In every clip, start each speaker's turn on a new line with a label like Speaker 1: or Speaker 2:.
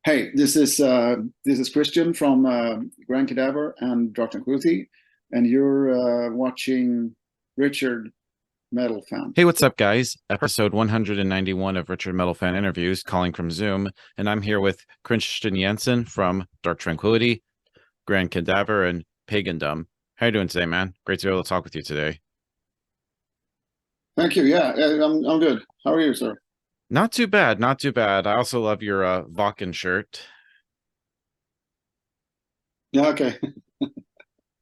Speaker 1: Hey, this is Christian from Grand Cadaver and Dark Tranquillity, and you're watching Richard Metal Fan.
Speaker 2: Hey, what's up, guys? Episode 191 of Richard Metalfan Interviews, calling from Zoom, and I'm here with Christian Jansson from Dark Tranquillity, Grand Cadaver, and Pagandom. How you doing today, man? Great to be able to talk with you today.
Speaker 1: Thank you. Yeah, I'm good. How are you, sir?
Speaker 2: Not too bad, not too bad. I also love your Vakken shirt.
Speaker 1: Yeah, okay.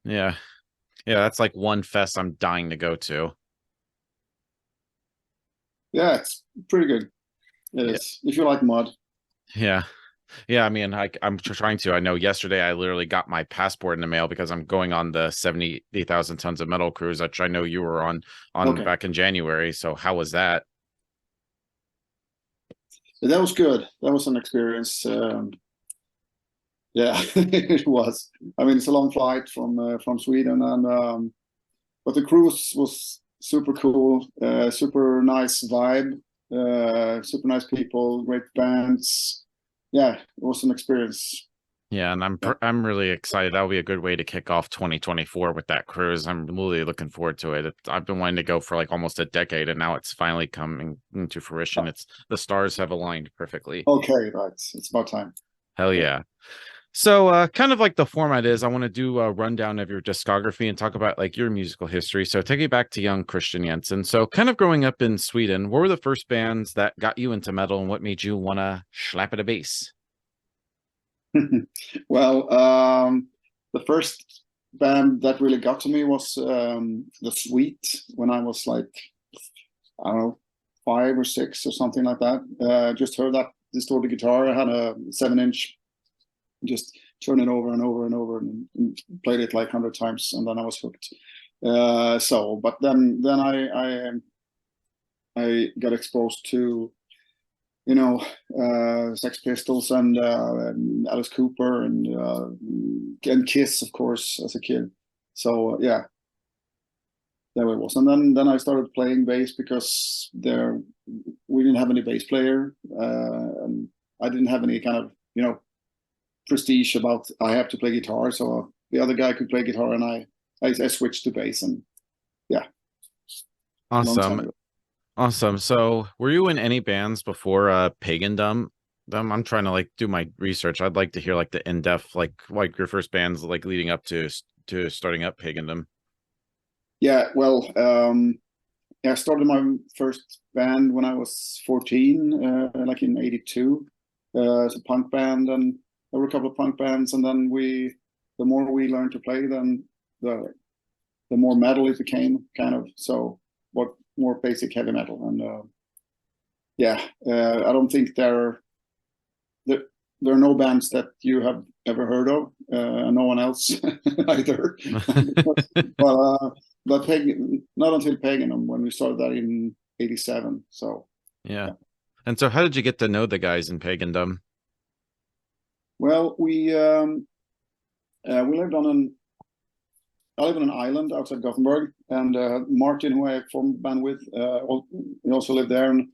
Speaker 2: Yeah, yeah, that's like one fest I'm dying to go to.
Speaker 1: Yeah, it's pretty good. It
Speaker 2: Yeah,
Speaker 1: is. If you like mud.
Speaker 2: yeah. Yeah, I mean, I'm trying to. I know yesterday I literally got my passport in the mail because I'm going on the 78,000 tons of metal cruise, which I know you were on
Speaker 1: Okay,
Speaker 2: back in January. So how was that?
Speaker 1: that was good. That was an experience. Yeah, it was. I mean, it's a long flight from Sweden, and but the cruise was super cool, super nice vibe, super nice people, great bands. Yeah, it was an experience.
Speaker 2: Yeah, and
Speaker 1: Yeah.
Speaker 2: I'm really excited. That'll be a good way to kick off 2024 with that cruise. I'm really looking forward to it. I've been wanting to go for like almost a decade, and now it's finally coming into fruition. It's the stars have aligned perfectly.
Speaker 1: Okay, right. It's about time.
Speaker 2: Hell
Speaker 1: Yeah.
Speaker 2: yeah. So, kind of like the format is, I want to do a rundown of your discography and talk about like your musical history. So, take it back to young Christian Jensen. So, kind of growing up in Sweden, what were the first bands that got you into metal, and what made you want to slap at a bass?
Speaker 1: Well, the first band that really got to me was the Sweet when I was like, I don't know, 5 or 6 or something like that. Just heard that distorted guitar. I had a 7-inch, just turn it over and over and over and played it like 100 times, and then I was hooked. But then I got exposed to Sex Pistols and Alice Cooper and Kiss, of course, as a kid. So yeah, there it was. And then I started playing bass because there we didn't have any bass player, and I didn't have any kind of prestige about I have to play guitar. So the other guy could play guitar, and I switched to bass, and yeah, long time
Speaker 2: Awesome.
Speaker 1: ago.
Speaker 2: Awesome. So, were you in any bands before Pagandom? I'm trying to like do my research. I'd like to hear like the in-depth like your first bands like leading up to starting up Pagandom.
Speaker 1: Yeah, well, yeah, I started my first band when I was 14, like in '82. It's a punk band, and there were a couple of punk bands, and then the more we learned to play, then the the more metal it became, kind of. So, what more basic heavy metal, and yeah, I don't think there there are no bands that you have ever heard of, no one else either. but but not until Paganum when we started that in '87. So
Speaker 2: Yeah.
Speaker 1: yeah.
Speaker 2: And so how did you get to know the guys in Pagandom?
Speaker 1: Well, we lived on an I live on an island outside Gothenburg, and Martin, who I formed a band with, we also lived there. And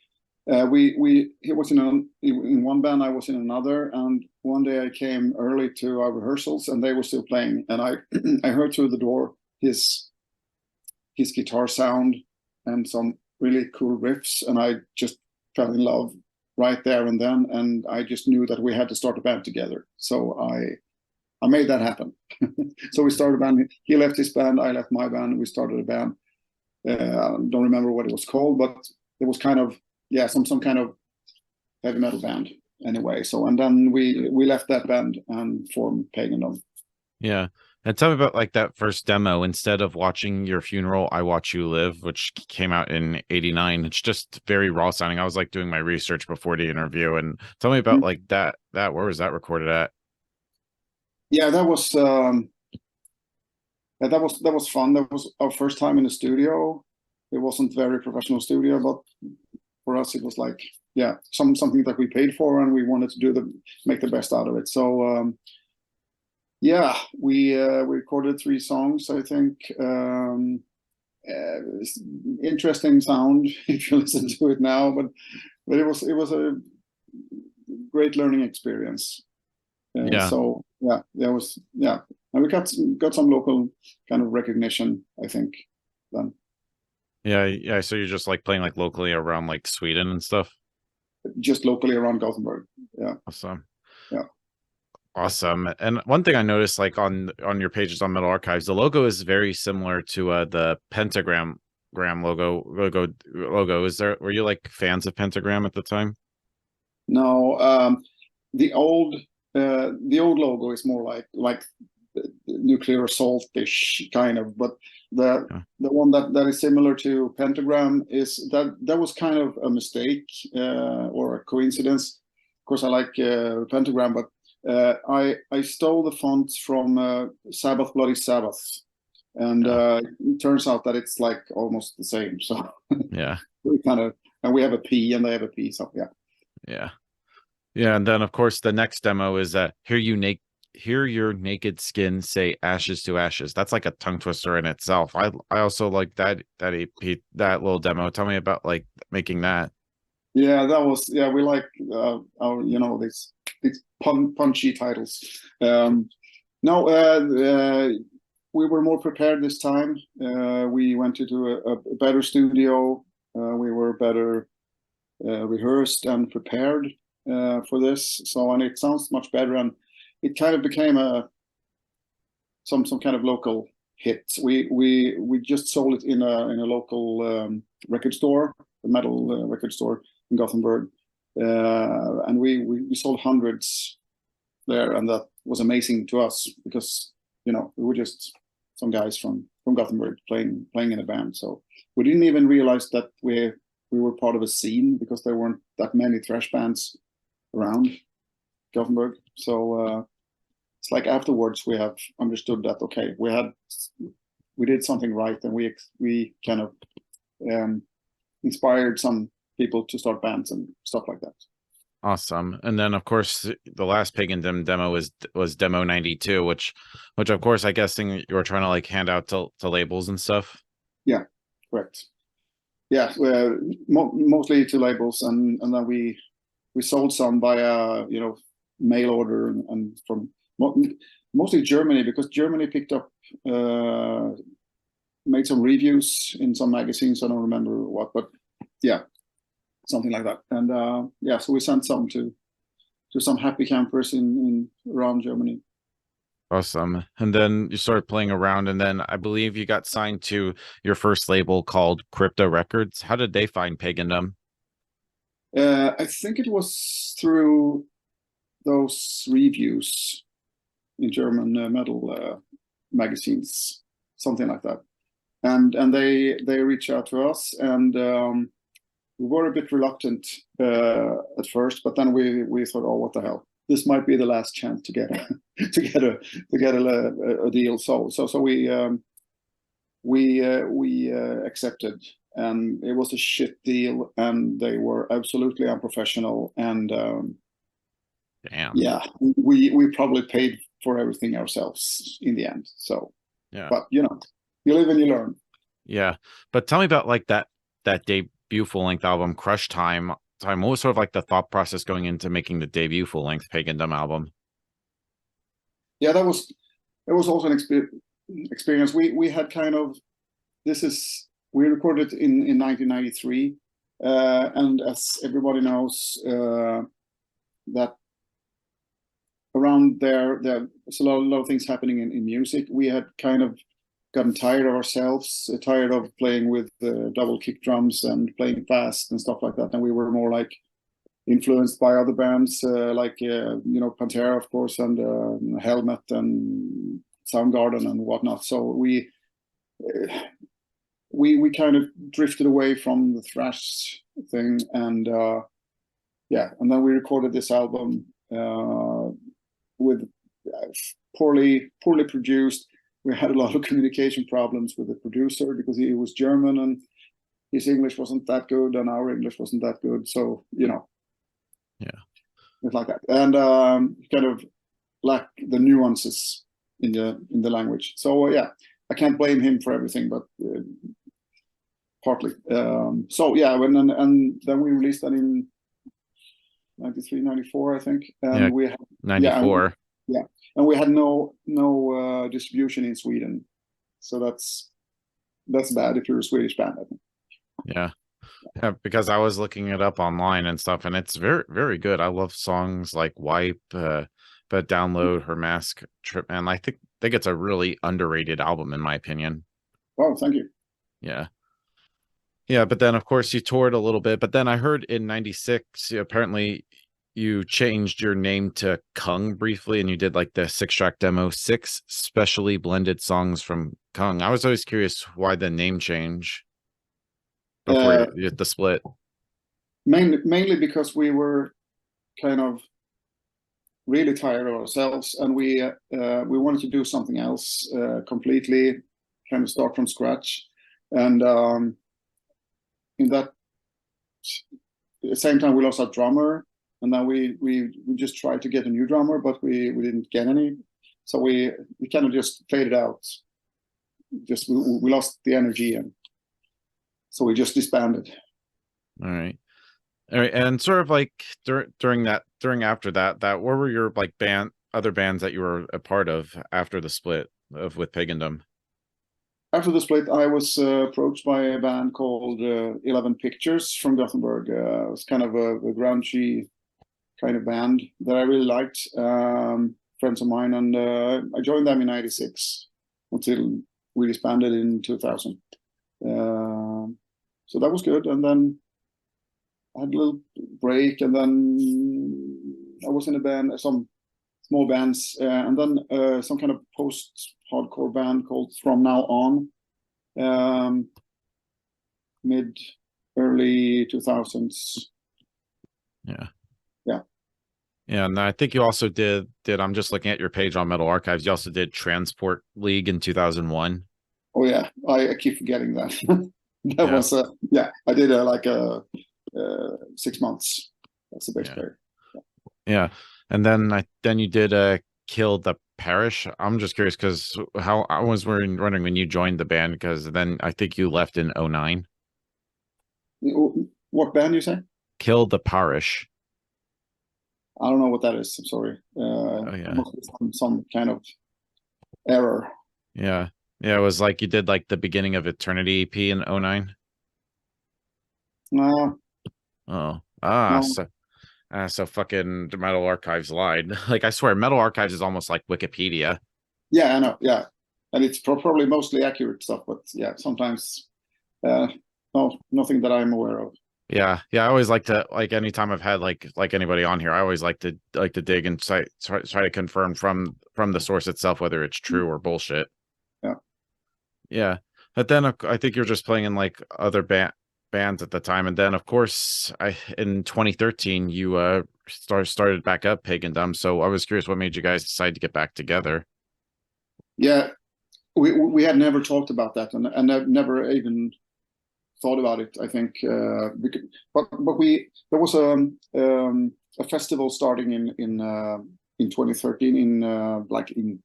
Speaker 1: we he was in one band, I was in another, and one day I came early to our rehearsals, and they were still playing, and I I heard through the door his guitar sound and some really cool riffs, and I just fell in love right there and then, and I just knew that we had to start a band together. So I made that happen. So we started a band. He left his band, I left my band, and we started a band. I don't remember what it was called, but it was kind of, yeah, some kind of heavy metal band anyway. So and then we left that band and formed Pagandom.
Speaker 2: Yeah. And tell me about like that first demo. Instead of watching your funeral, I watch you live, which came out in '89. It's just very raw sounding. I was like doing my research before the interview, and tell me about like that where was that recorded at?
Speaker 1: Yeah, that was fun. That was our first time in the studio. It wasn't very professional studio, but for us it was like, yeah, something that we paid for, and we wanted to make the best out of it. So yeah, we recorded 3 songs, I think. Interesting sound if you listen to it now, but it was a great learning experience.
Speaker 2: Yeah.
Speaker 1: So yeah, there was and we got some local kind of recognition, I think, then.
Speaker 2: Yeah. So you're just like playing like locally around like Sweden and stuff.
Speaker 1: Just locally around Gothenburg. Yeah.
Speaker 2: Awesome.
Speaker 1: Yeah.
Speaker 2: Awesome. And one thing I noticed, like on your pages on Metal Archives, the logo is very similar to the pentagram logo. Were you like fans of Pentagram at the time?
Speaker 1: No, the old logo is more like nuclear assault-ish kind of, but the
Speaker 2: Yeah.
Speaker 1: the one that is similar to Pentagram is that was kind of a mistake or a coincidence. Of course, I like Pentagram, but I stole the fonts from Sabbath Bloody Sabbath, and it turns out that it's like almost the same. So
Speaker 2: Yeah.
Speaker 1: we kind of, and we have a P and they have a P, so yeah.
Speaker 2: Yeah. Yeah. And then of course the next demo is hear your naked skin say ashes to ashes. That's like a tongue twister in itself. I also like that EP, that little demo. Tell me about like making that.
Speaker 1: Yeah, that was we like our these punchy titles. No, we were more prepared this time. We went into a better studio. We were better rehearsed and prepared for this. So, and it sounds much better, and it kind of became some kind of local hit. We just sold it in a local record store, a metal record store in Gothenburg, and we sold hundreds there, and that was amazing to us because we were just some guys from Gothenburg playing in a band. So we didn't even realize that we were part of a scene because there weren't that many thrash bands around Gothenburg. So it's like afterwards we have understood that okay, we did something right, and we kind of inspired some people to start bands and stuff like that.
Speaker 2: Awesome. And then of course the last Pagan demo was demo 92, which of course I guess you were trying to like hand out to labels and stuff.
Speaker 1: Yeah, correct. Yeah, mostly to labels, and then we sold some via mail order and from mostly Germany, because Germany picked up, made some reviews in some magazines. I don't remember what, but yeah, something like that. And so we sent some to some happy campers in around Germany.
Speaker 2: Awesome. And then you started playing around, and then I believe you got signed to your first label called Crypto Records. How did they find Pagandom?
Speaker 1: I think it was through those reviews in German metal magazines, something like that. And they reached out to us, and we were a bit reluctant at first, but then we thought, oh, what the hell? This might be the last chance to get a deal. So we accepted, and it was a shit deal, and they were absolutely unprofessional, and
Speaker 2: Damn.
Speaker 1: yeah, we probably paid for everything ourselves in the end. So
Speaker 2: yeah,
Speaker 1: but you live and you learn.
Speaker 2: Yeah, but tell me about like that debut full-length album, Crush Time. What was sort of like the thought process going into making the debut full-length Pagandom album?
Speaker 1: Yeah, it was also an experience. We had kind of, we recorded in 1993, and as everybody knows, that around there's a lot of things happening in music. We had kind of gotten tired of ourselves, tired of playing with double kick drums and playing fast and stuff like that, and we were more like influenced by other bands like Pantera, of course, and Helmet and Soundgarden and whatnot. So we kind of drifted away from the thrash thing, and and then we recorded this album with poorly produced. We had a lot of communication problems with the producer because he was German and his English wasn't that good and our English wasn't that good. So it's like that, and kind of lack the nuances in the language. So I can't blame him for everything, but partly. And then we released that in 93, 94, I think.
Speaker 2: Yeah,
Speaker 1: And we had
Speaker 2: 94.
Speaker 1: and we had no distribution in Sweden, so that's bad if you're a Swedish band, I think.
Speaker 2: Yeah. Yeah, because I was looking it up online and stuff, and it's very, very good. I love songs like Wipe, but Download, Her Mask, Trip, and I think it's a really underrated album in my opinion.
Speaker 1: Oh, thank you.
Speaker 2: Yeah. Yeah, but then of course you toured a little bit, but then I heard in 96 apparently you changed your name to Kung briefly and you did like the 6-track demo, 6 specially blended songs from Kung. I was always curious why the name change before the split.
Speaker 1: Mainly because we were kind of really tired of ourselves, and we wanted to do something else completely, kind of start from scratch. And in that at the same time, we lost our drummer, and then we just tried to get a new drummer, but we didn't get any. So we kind of just faded out. Just we lost the energy, and so we just disbanded.
Speaker 2: All right. All right, and sort of like during after that, what were your like other bands that you were a part of after the split of with Pagandom?
Speaker 1: After the split, I was approached by a band called 11 Pictures from Gothenburg. It was kind of a grungy kind of band that I really liked. Friends of mine, and I joined them in '96 until we disbanded in 2000. So that was good, and then I had a little break, and then I was in a band, some small bands, and then some kind of post-hardcore band called From Now On, early 2000s.
Speaker 2: Yeah.
Speaker 1: Yeah,
Speaker 2: and I think you also did. I'm just looking at your page on Metal Archives. You also did Transport League in 2001.
Speaker 1: Oh yeah, I keep forgetting that. That was I did like 6 months. That's the best player.
Speaker 2: Yeah, and then you did Kill the Parish. I'm just curious because how I was wondering when you joined the band, because then I think you left in 2009.
Speaker 1: What band you say?
Speaker 2: Kill the Parish.
Speaker 1: I don't know what that is. I'm sorry. Must be some kind of error.
Speaker 2: Yeah, it was like you did like the Beginning of Eternity EP in 2009.
Speaker 1: No.
Speaker 2: Oh,
Speaker 1: No.
Speaker 2: so fucking Metal Archives lied. Like I swear, Metal Archives is almost like Wikipedia.
Speaker 1: Yeah, I know. Yeah, and it's probably mostly accurate stuff, but yeah, sometimes no, nothing that I'm aware of.
Speaker 2: Yeah. I always like to, like, anytime I've had like anybody on here, I always like to dig and try to confirm from the source itself whether it's true or bullshit. Yeah. But then I think you're just playing in like other bands at the time, and then of course in 2013 you started back up Pagandom. So I was curious what made you guys decide to get back together.
Speaker 1: Yeah, we had never talked about that, and I've never even thought about it. I think, but there was a festival starting in 2013 in like in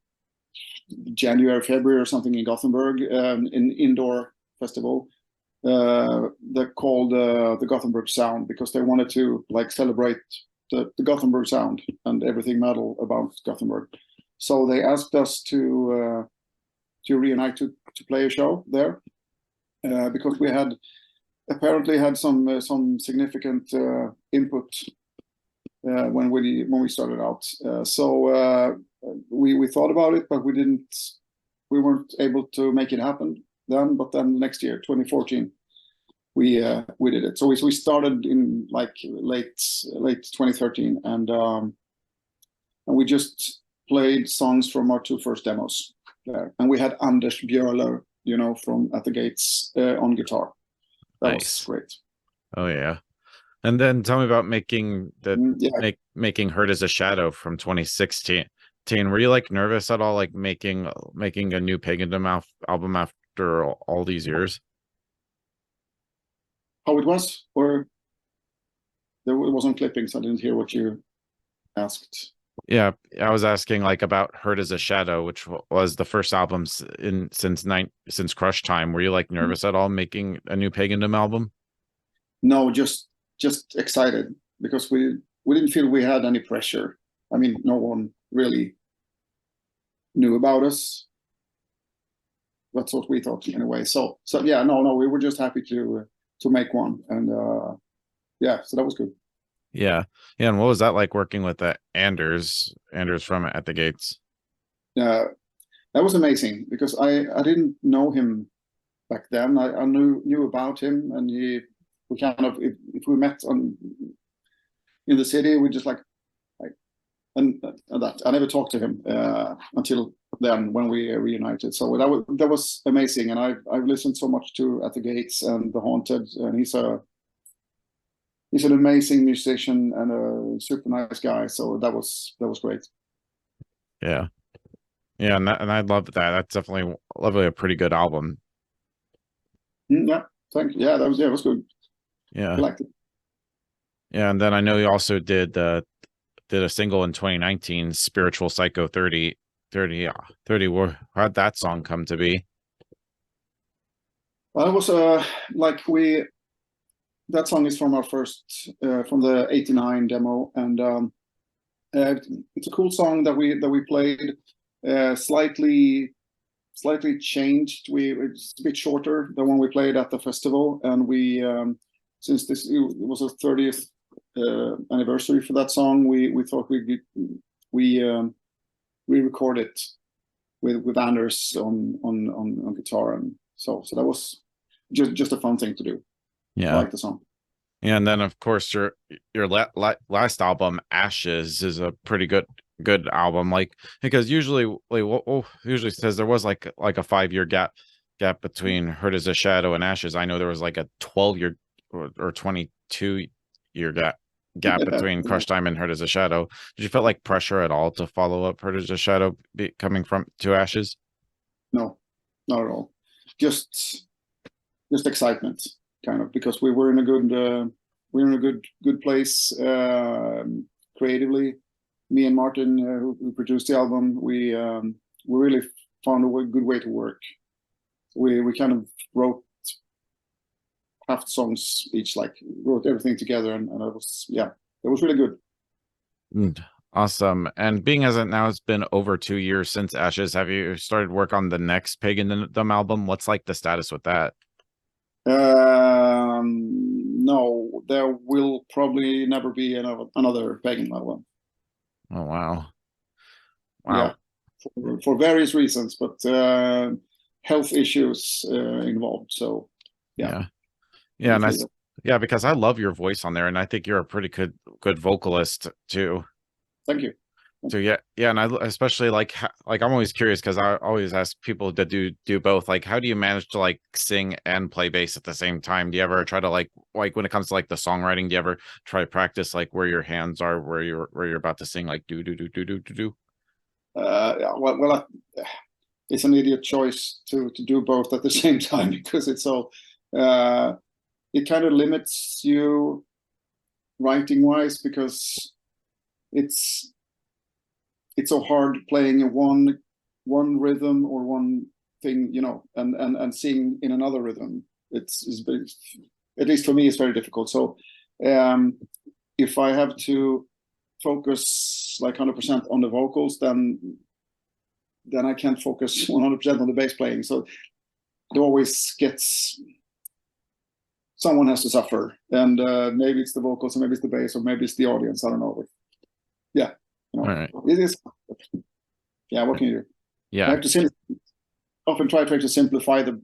Speaker 1: January, February or something in Gothenburg, an indoor festival. They're called the Gothenburg Sound, because they wanted to like celebrate the Gothenburg sound and everything metal about Gothenburg. So they asked us to reunite to play a show there, because we had apparently had some significant input when we started out. So we thought about it, but we weren't able to make it happen then. But then next year, 2014, we did it. So we started in like late 2013, and we just played songs from our 2 first demos there, and we had Anders Björler, from At the Gates on guitar. That was great.
Speaker 2: Oh yeah. And then tell me about making making Hurt as a Shadow from 2016. Were you like nervous at all, like making a new Pagandom album after all these years?
Speaker 1: How it was, or it wasn't clipping, so I didn't hear what you asked.
Speaker 2: Yeah, I was asking like about Hurt as a Shadow, which was the first album since Crush Time. Were you like nervous at all making a new Pagandom album?
Speaker 1: No, just excited, because we we didn't feel we had any pressure. I mean, no one really knew about us. That's what we thought anyway. So yeah, no, we were just happy to make one, and yeah, so that was good.
Speaker 2: Yeah. And what was that like working with Anders from At the Gates?
Speaker 1: That was amazing because I didn't know him back then. I knew about him, and we kind of, if we met in the city, we just like and that I never talked to him until then when we reunited. So that was amazing, and I've listened so much to At the Gates and The Haunted, and he's an amazing musician and a super nice guy. So that was great.
Speaker 2: Yeah. Yeah, and I love that. That's definitely a pretty good album.
Speaker 1: Yeah, thank you. Yeah, that was good.
Speaker 2: Yeah.
Speaker 1: I liked it.
Speaker 2: Yeah, and then I know you also did a single in 2019, Spiritual Psycho 30. How'd that song come to be?
Speaker 1: Well, it was like that song is from our first from the '89 demo, and it's a cool song that we played. Slightly changed. It's a bit shorter than when we played at the festival, and we since it was a 30th anniversary for that song, we thought we record it with Anders on guitar, and so that was just a fun thing to do.
Speaker 2: Yeah.
Speaker 1: I like the song.
Speaker 2: Yeah, and then of course your last album, Ashes, is a pretty good album. Like, because usually usually says there was like a 5-year gap between Hurt as a Shadow and Ashes. I know there was like a 12-year or 22-year gap between Crush Time and Hurt as a Shadow. Did you feel like pressure at all to follow up Hurt as a Shadow coming from to Ashes?
Speaker 1: No, not at all. Just excitement, kind of, because we were in a good place creatively. Me and Martin, who produced the album, we really found a good way to work. We kind of wrote half songs each, like wrote everything together, and it was really good.
Speaker 2: Awesome. And being as it now it's been over 2 years since Ashes, have you started work on the next Paganism album? What's like the status with that?
Speaker 1: No, there will probably never be another Pagan album.
Speaker 2: Oh wow.
Speaker 1: Yeah, for various reasons, but health issues involved. So yeah.
Speaker 2: And because I love your voice on there, and I think you're a pretty good vocalist too.
Speaker 1: Thank you.
Speaker 2: So yeah, and I especially like I'm always curious because I always ask people that do both. Like, how do you manage to like sing and play bass at the same time? Do you ever try to like when it comes to like the songwriting? Do you ever try to practice like where your hands are, where you're about to sing, like do do do do do do do?
Speaker 1: Yeah, well, it's an idiot choice to do both at the same time, because it's so it kind of limits you writing wise, because it's so hard playing a one rhythm or one thing, and sing in another rhythm. It's at least for me, it's very difficult. So if I have to focus like 100% on the vocals, then I can't focus 100% on the bass playing. So it always gets, someone has to suffer, and maybe it's the vocals, or maybe it's the bass, or maybe it's the audience. I don't know. But yeah,
Speaker 2: All right.
Speaker 1: It is. Yeah, what can you do?
Speaker 2: Yeah,
Speaker 1: I have to often try to simplify the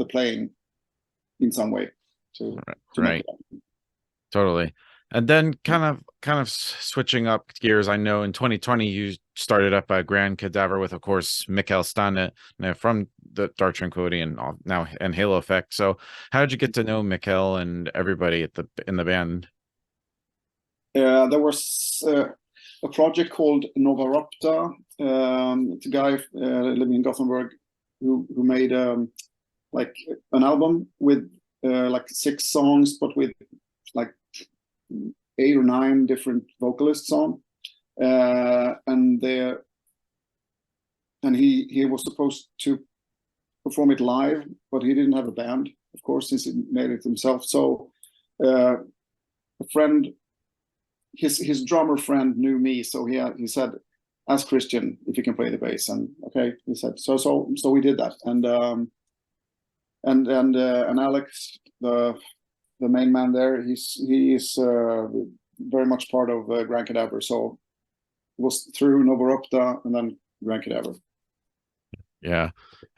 Speaker 1: playing in some way. To
Speaker 2: right. Totally. And then kind of switching up gears, I know in 2020 you started up a Grand Cadaver with, of course, Mikael Stanne from the Dark Tranquillity and now and Halo Effect. So how did you get to know Mikael and everybody in the band?
Speaker 1: There was a project called Nova Rapta. It's a guy living in Gothenburg who made like an album with like 6 songs, but with like 8 or 9 different vocalists on, and he was supposed to perform it live, but he didn't have a band, of course, since he made it himself. So a friend his drummer friend knew me, so he said, ask Christian if he can play the bass, and okay, he said so we did that, and Alex, the main man there, he is very much part of Grand Cadaver, so it was through Novorupta and then Grand Cadaver.
Speaker 2: Yeah.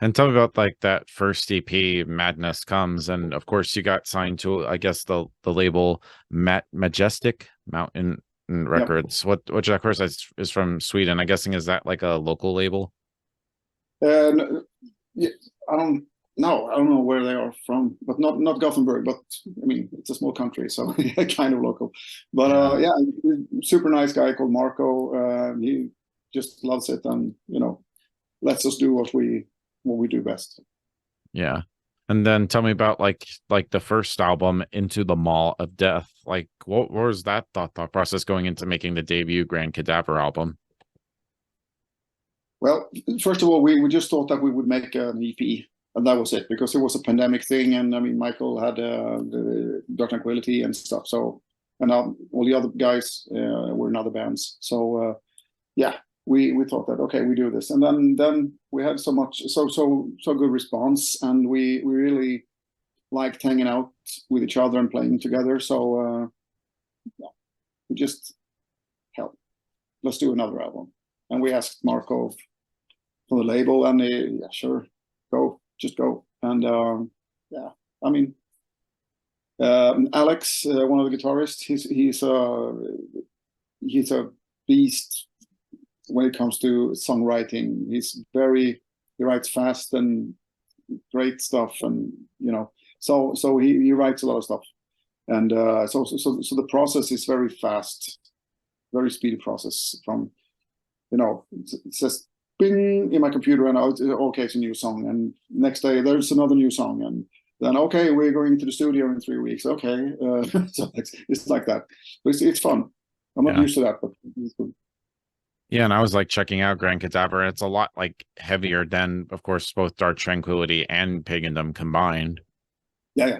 Speaker 2: And tell me about like that first EP, Madness Comes, and of course you got signed to, I guess, the label Majestic Mountain Records. Yep. Which of course is from Sweden. I'm guessing, is that like a local label?
Speaker 1: Yeah, I don't know where they are from, but not Gothenburg. But I mean, it's a small country, so kind of local. But yeah, super nice guy called Marco. He just loves it, and lets us do what we do best.
Speaker 2: Yeah. And then tell me about like the first album, Into the Maw of Death. Like what was that thought process going into making the debut Grand Cadaver album?
Speaker 1: Well, first of all, we just thought that we would make an EP, and that was it, because it was a pandemic thing, and I mean, Michael had the Dark Tranquillity and stuff, so, and all the other guys were in other bands, so yeah, we thought that, okay, we do this, and then we had so good response, and we really liked hanging out with each other and playing together, so we just, hell, let's do another album. And we asked Marco from the label, and yeah, sure, just go. And yeah, I mean, Alex, one of the guitarists, he's a beast when it comes to songwriting. He writes fast and great stuff, and so he writes a lot of stuff, and so the process is very fast, very speedy process. From it says bing in my computer, and okay, it's a new song, and next day there's another new song, and then okay, we're going to the studio in 3 weeks. Okay, so it's like that. But it's fun. I'm not used to that, but it's good.
Speaker 2: Yeah, and I was like checking out Grand Cadaver, and it's a lot like heavier than, of course, both Dark Tranquillity and Pagandom combined.
Speaker 1: Yeah.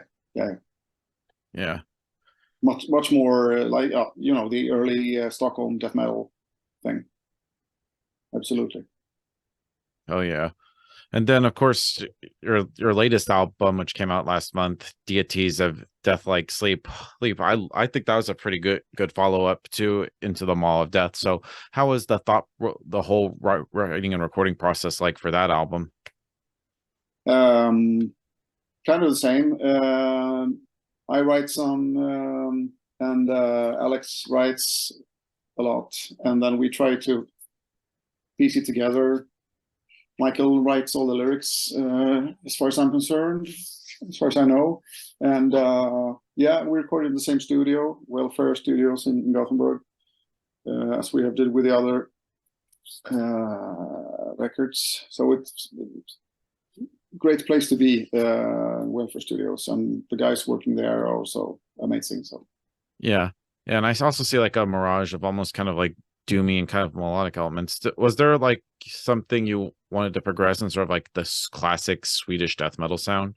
Speaker 1: Much more like the early Stockholm death metal thing. Absolutely.
Speaker 2: Oh yeah. And then of course your latest album, which came out last month, Deities of Death Like Sleep. I think that was a pretty good follow-up to Into the Maw of Death. So how was the whole writing and recording process like for that album?
Speaker 1: Kind of the same. I write some, and Alex writes a lot, and then we try to piece it together. Michael writes all the lyrics, as far as I'm concerned, as far as I know. And yeah, we recorded in the same studio, Welfare Studios in Gothenburg, as we have did with the other records. So it's a great place to be, Welfare Studios, and the guys working there are also amazing. So
Speaker 2: yeah, and I also see like a mirage of almost kind of like doomy and kind of melodic elements. Was there like something you wanted to progress in sort of like this classic Swedish death metal sound?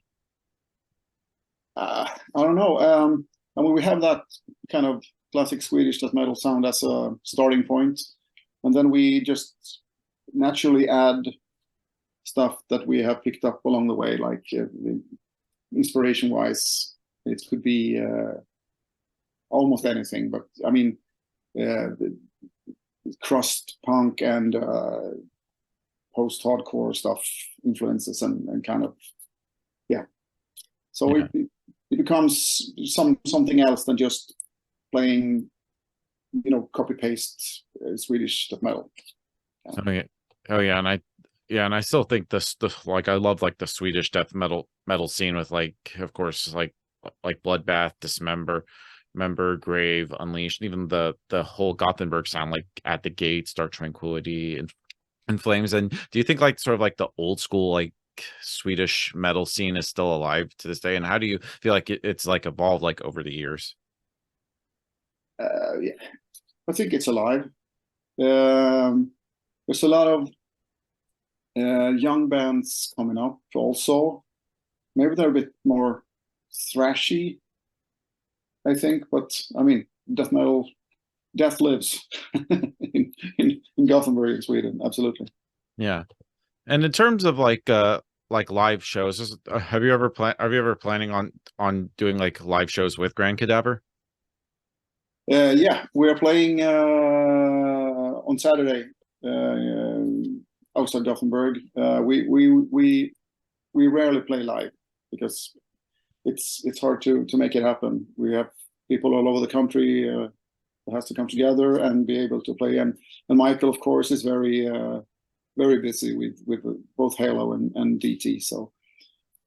Speaker 1: I don't know. I mean, we have that kind of classic Swedish death metal sound as a starting point, and then we just naturally add stuff that we have picked up along the way, like inspiration-wise, it could be almost anything. But I mean, crust punk and post-hardcore stuff influences, and kind of, yeah. So yeah. It becomes something else than just playing, copy paste Swedish death metal.
Speaker 2: Oh yeah, and I still think this like I love like the Swedish death metal scene with like, of course, like Bloodbath, Dismember, Grave, Unleashed, even the whole Gothenburg sound, like At the Gates, Dark Tranquillity, and Flames. And do you think like sort of like the old school like Swedish metal scene is still alive to this day? And how do you feel like it's like evolved like over the years?
Speaker 1: Yeah, I think it's alive. There's a lot of young bands coming up also. Maybe they're a bit more thrashy, I think, but I mean, death metal death lives in Gothenburg, in Sweden. Absolutely.
Speaker 2: Yeah. And in terms of like live shows, have you ever planning on doing like live shows with Grand Cadaver?
Speaker 1: Yeah, we're playing on Saturday outside Gothenburg. We rarely play live because it's hard to make it happen. We have people all over the country that has to come together and be able to play. And Michael, of course, is very busy with both Halo and DT. So,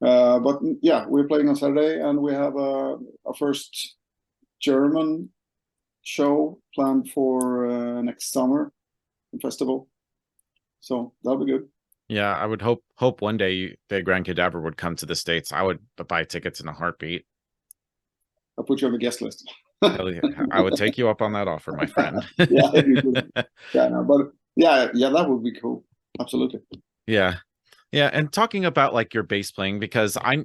Speaker 1: but yeah, we're playing on Saturday, and we have our first German show planned for next summer festival. So that'll be good.
Speaker 2: Yeah, I would hope one day the Grand Cadaver would come to the States. I would buy tickets in a heartbeat.
Speaker 1: I'll put you on the guest list.
Speaker 2: I would take you up on that offer, my friend.
Speaker 1: Yeah, yeah, no, but yeah, that would be cool. Absolutely.
Speaker 2: Yeah. Yeah, and talking about like your bass playing, because I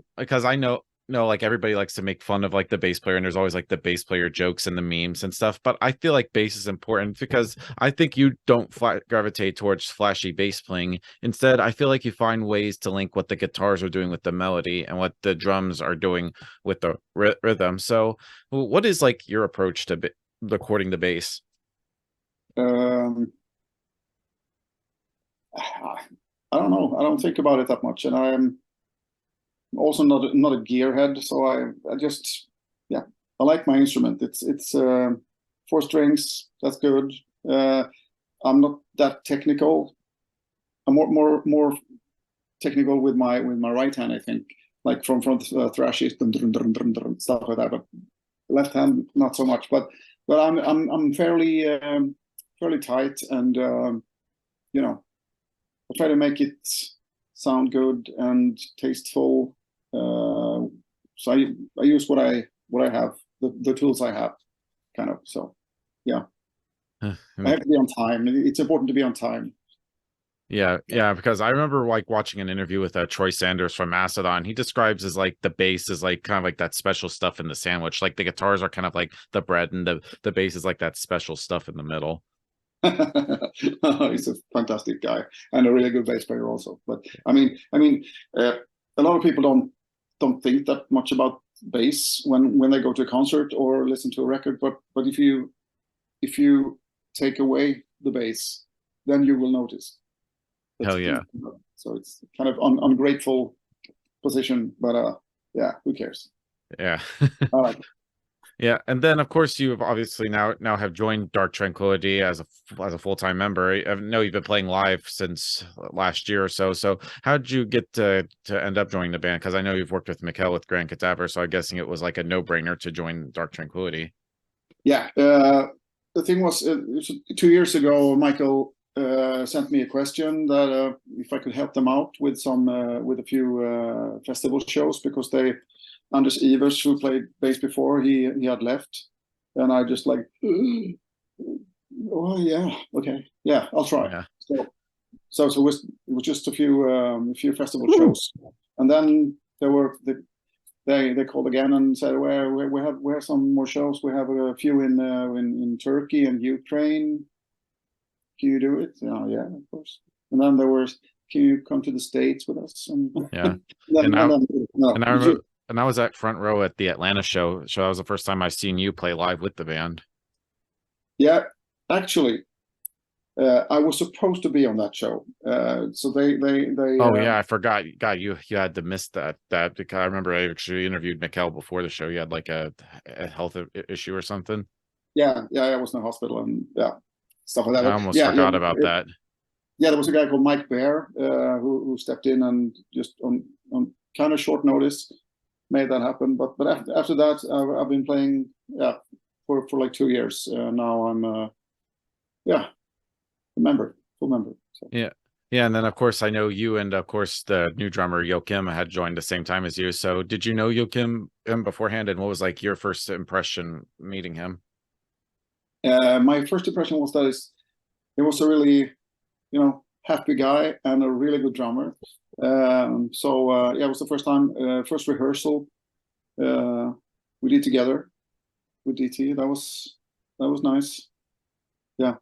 Speaker 2: know like everybody likes to make fun of like the bass player, and there's always like the bass player jokes and the memes and stuff, but I feel like bass is important because I think you don't gravitate towards flashy bass playing. Instead, I feel like you find ways to link what the guitars are doing with the melody and what the drums are doing with the rhythm. So what is like your approach to recording the bass?
Speaker 1: I don't know. I don't think about it that much, and I'm also not a gearhead. So I just, yeah, I like my instrument. It's 4 strings. That's good. I'm not that technical. I'm more technical with my right hand. I think, like from thrashes, stuff like that. But left hand, not so much. But I'm fairly tight, and you know, I try to make it sound good and tasteful. So I use what I have, the tools I have, kind of. So yeah, I have to be on time. It's important to be on time.
Speaker 2: Yeah, because I remember like watching an interview with Troy Sanders from Mastodon. He describes as like the bass is like kind of like that special stuff in the sandwich. Like the guitars are kind of like the bread, and the bass is like that special stuff in the middle.
Speaker 1: He's a fantastic guy and a really good bass player also. But I mean, a lot of people don't think that much about bass when they go to a concert or listen to a record. But if you take away the bass, then you will notice.
Speaker 2: Hell yeah!
Speaker 1: So it's kind of ungrateful position, but yeah, who cares?
Speaker 2: Yeah.
Speaker 1: I like it.
Speaker 2: Yeah, and then of course you have obviously now have joined Dark Tranquillity as a full-time member. I know you've been playing live since last year or so. So how did you get to end up joining the band? Because I know you've worked with Mikkel with Grand Cadaver, so I'm guessing it was like a no-brainer to join Dark Tranquillity.
Speaker 1: Yeah, the thing was 2 years ago, Michael sent me a question that if I could help them out with a few festival shows, because Anders Ivers, who played bass before, he had left, and I just like, oh yeah, okay, yeah, I'll try.
Speaker 2: Yeah.
Speaker 1: So it was just a few festival shows, and then they called again and said, well, we have some more shows. We have a few in Turkey and Ukraine. Can you do it? Oh, yeah, of course. And then there was, can you come to the States with us? And
Speaker 2: yeah, and I was at front row at the Atlanta show. So that was the first time I've seen you play live with the band.
Speaker 1: Yeah, actually, I was supposed to be on that show. So they.
Speaker 2: Oh yeah, I forgot. God, you had to miss that because I remember I actually interviewed Mikkel before the show. You had like a health issue or something.
Speaker 1: Yeah, I was in the hospital and yeah, stuff like that.
Speaker 2: I almost forgot about that.
Speaker 1: Yeah, there was a guy called Mike Bear who stepped in and just on kind of short notice made that happen. But after that, I've been playing for like 2 years. Now I'm full member. So.
Speaker 2: Yeah, and then of course I know you, and of course the new drummer Joachim had joined the same time as you. So did you know Joachim beforehand, and what was like your first impression meeting him?
Speaker 1: My first impression was that he was a really, happy guy and a really good drummer. So it was the first time, first rehearsal we did together with DT. That was nice. Yeah.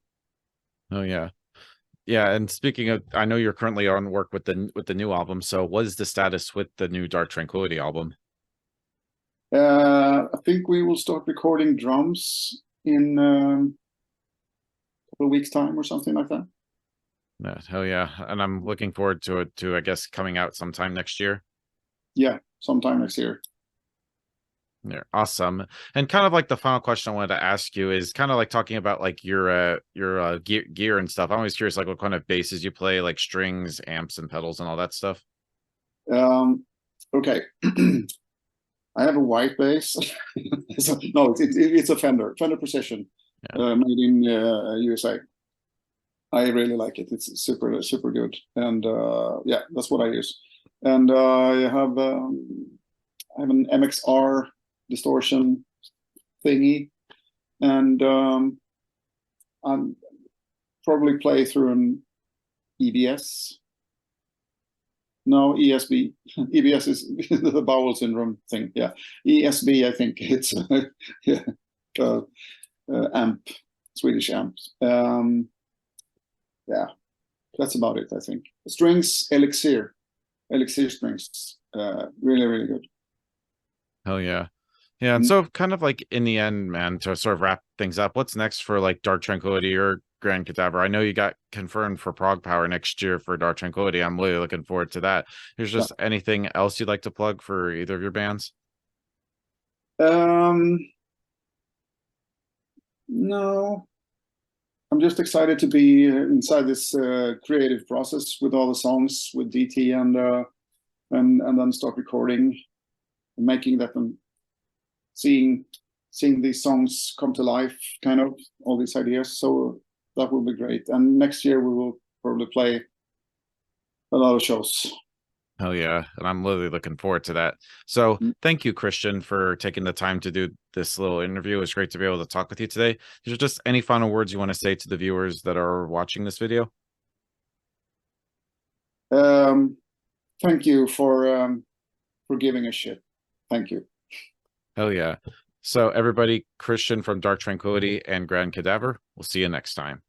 Speaker 2: Oh yeah. Yeah, and speaking of, I know you're currently on work with the new album. So what is the status with the new Dark Tranquillity album?
Speaker 1: I think we will start recording drums in a couple of weeks' time or something like that.
Speaker 2: Yeah, hell yeah. And I'm looking forward to it I guess coming out sometime next year.
Speaker 1: Yeah, sometime next year.
Speaker 2: Yeah, awesome. And kind of like the final question I wanted to ask you is kind of like talking about like your gear and stuff. I'm always curious like what kind of basses you play, like strings, amps, and pedals and all that stuff.
Speaker 1: Okay. I have a white bass. No, it's a Fender Precision,
Speaker 2: Yeah.
Speaker 1: made in USA. I really like it. It's super good, and yeah, that's what I use. And I have an MXR distortion thingy, and I'm probably play through an EBS. No, ESB. EBS is the bowel syndrome thing. Yeah, ESB. I think it's yeah, uh, amp, Swedish amps. Yeah, that's about it. I think strings, Elixir strings. Really good.
Speaker 2: Hell yeah. Yeah, and
Speaker 1: Mm.
Speaker 2: so kind of like in the end, man, to sort of wrap things up, what's next for like Dark Tranquillity or Grand Cadaver? I know you got confirmed for Prog Power next year for Dark Tranquillity. I'm really looking forward to that. There's
Speaker 1: Yeah.
Speaker 2: just anything else you'd like to plug for either of your bands?
Speaker 1: Um, no, I'm just excited to be inside this creative process with all the songs with DT and then start recording, and making that and seeing these songs come to life, kind of all these ideas. So that will be great. And next year we will probably play a lot of shows.
Speaker 2: Hell yeah. And I'm literally looking forward to that. So
Speaker 1: Mm.
Speaker 2: thank you, Christian, for taking the time to do this little interview. It was great to be able to talk with you today. Is there just any final words you want to say to the viewers that are watching this video?
Speaker 1: Thank you for giving a shit. Thank you.
Speaker 2: Hell yeah. So everybody, Christian from Dark Tranquillity and Grand Cadaver, we'll see you next time.